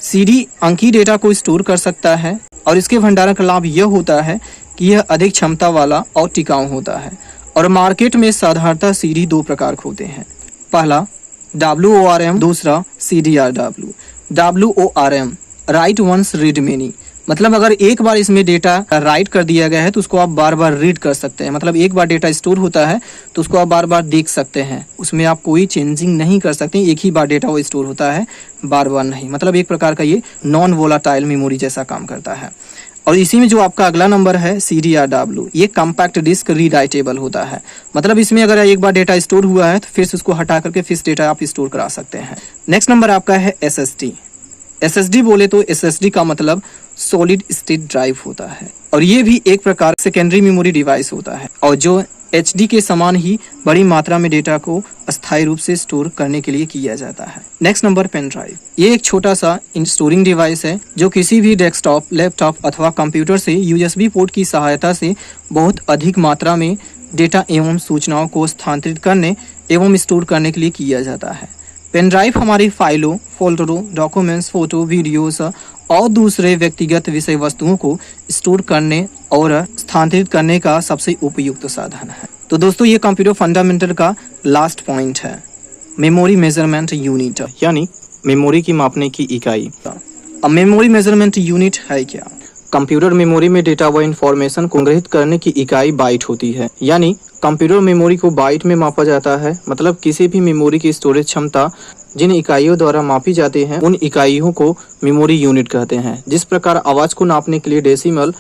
CD अंकीय डेटा को स्टोर कर सकता है, और इसके भंडारण का लाभ यह होता है कि यह अधिक क्षमता वाला और टिकाऊ होता है। और मार्केट में साधारणतः CD 2 प्रकार के होते हैं। पहला WORM, दूसरा CDRW। WORM write once read many, मतलब अगर एक बार इसमें डेटा राइट कर दिया गया है तो उसको आप बार बार रीड कर सकते हैं। मतलब एक बार डेटा स्टोर होता है तो उसको आप बार बार देख सकते हैं, उसमें आप कोई चेंजिंग नहीं कर सकते। एक ही बार डेटा वो स्टोर होता है, बार बार नहीं। मतलब एक प्रकार का ये नॉन वोलाटाइल मेमोरी जैसा काम करता है। और इसी में जो आपका अगला नंबर है CDRW, ये कॉम्पैक्ट डिस्क रीराइटेबल होता है। मतलब इसमें अगर एक बार डेटा स्टोर हुआ है तो फिर से उसको हटा करके फिर डेटा आप स्टोर करा सकते हैं। नेक्स्ट नंबर आपका है SSD बोले तो SSD का मतलब सॉलिड स्टेट ड्राइव होता है, और ये भी एक प्रकार सेकेंडरी मेमोरी डिवाइस होता है, और जो HD के समान ही बड़ी मात्रा में डेटा को अस्थायी रूप से स्टोर करने के लिए किया जाता है। Next number pen drive. ये एक छोटा सा स्टोरिंग डिवाइस है जो किसी भी डेस्कटॉप, लैपटॉप अथवा कंप्यूटर से USB पोर्ट की सहायता से बहुत अधिक मात्रा में डेटा एवं सूचनाओं को स्थानांतरित करने एवं स्टोर करने के लिए किया जाता है। पेन ड्राइव हमारी फाइलों, फोल्डरों, डॉक्यूमेंट्स, फोटो, वीडियोस और दूसरे व्यक्तिगत विषय वस्तुओं को स्टोर करने और स्थानांतरित करने का सबसे उपयुक्त साधन है। तो दोस्तों ये कंप्यूटर फंडामेंटल का लास्ट पॉइंट है, मेमोरी मेजरमेंट यूनिट, यानी मेमोरी की मापने की इकाई। अब मेमोरी मेजरमेंट यूनिट है क्या? कंप्यूटर मेमोरी में डेटा व इंफॉर्मेशन को संग्रहित करने की इकाई बाइट होती है, यानी कंप्यूटर मेमोरी को बाइट में मापा जाता है। मतलब किसी भी मेमोरी की स्टोरेज क्षमता जिन इकाइयों द्वारा मापी जाती है उन इकाइयों को मेमोरी यूनिट कहते हैं। जिस प्रकार आवाज को नापने के लिए डेसिमल,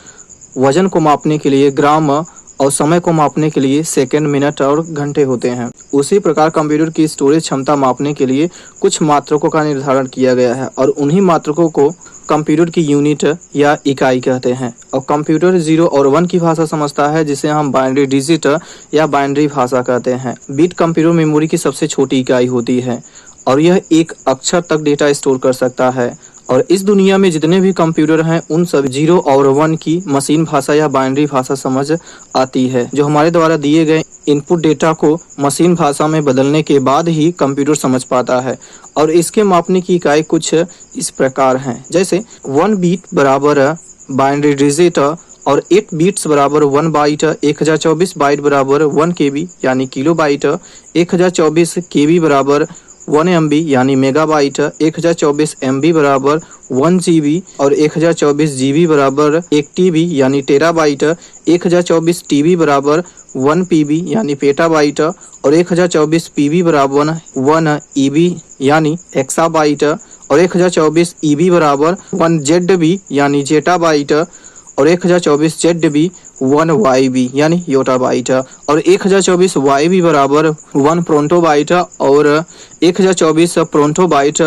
वजन को मापने के लिए ग्राम और समय को मापने के लिए सेकंड, मिनट और घंटे होते हैं, उसी प्रकार कंप्यूटर की स्टोरेज क्षमता मापने के लिए कुछ मात्रकों का निर्धारण किया गया है, और उन्हीं मात्रकों को कंप्यूटर की यूनिट या इकाई कहते हैं। और कंप्यूटर 0 और 1 की भाषा समझता है, जिसे हम बाइनरी डिजिट या बाइनरी भाषा कहते हैं। बिट कंप्यूटर मेमोरी की सबसे छोटी इकाई होती है, और यह एक अक्षर तक डेटा स्टोर कर सकता है। और इस दुनिया में जितने भी कंप्यूटर हैं उन सब 0 और 1 की मशीन भाषा या बाइनरी भाषा समझ आती है, जो हमारे द्वारा दिए गए इनपुट डेटा को मशीन भाषा में बदलने के बाद ही कंप्यूटर समझ पाता है। और इसके मापने की इकाई कुछ इस प्रकार हैं, जैसे 1 बीट बराबर बाइनरी डिजिट और 8 बीट्स बराबर 1 बाइट, 1024 बाइट बराबर 1 KB यानी किलो बाइट, 1024 KB बराबर 1 MB यानी मेगाबाइट, 1024 MB बराबर 1 GB और 1024 GB बराबर 1 TB यानी टेराबाइट, 1024 TB बराबर 1 PB यानी पेटाबाइट और 1024 PB बराबर 1 EB यानी एक्साबाइट और 1024 EB बराबर 1 ZB यानी जेटाबाइट और 1024 ZB 1 YB यानी योटाबाइट और 1024 YB बराबर 1 प्रोंटोबाइट और 1024 प्रोंटोबाइट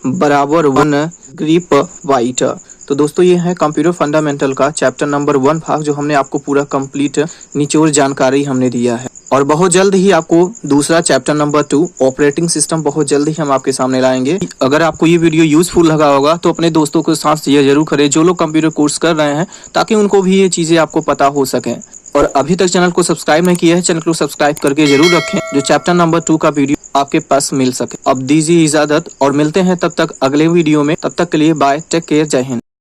बराबर 1 ग्रीप बाइट। तो दोस्तों ये है कंप्यूटर फंडामेंटल का चैप्टर नंबर 1 भाग, जो हमने आपको पूरा कंप्लीट निचोड़ जानकारी हमने दिया है। और बहुत जल्द ही आपको दूसरा चैप्टर नंबर 2 ऑपरेटिंग सिस्टम बहुत जल्द ही हम आपके सामने लाएंगे। अगर आपको ये वीडियो यूजफुल लगा होगा तो अपने दोस्तों के साथ शेयर जरूर करें जो लोग कंप्यूटर कोर्स कर रहे हैं, ताकि उनको भी ये चीजें आपको पता हो सके। और अभी तक चैनल को सब्सक्राइब नहीं किया है, चैनल को सब्सक्राइब करके जरूर रखें, जो चैप्टर नंबर 2 का वीडियो आपके पास मिल सके। अब दीजिए इजाजत और मिलते हैं तब तक अगले वीडियो में। तब तक के लिए बाय, टेक केयर, जय हिंद।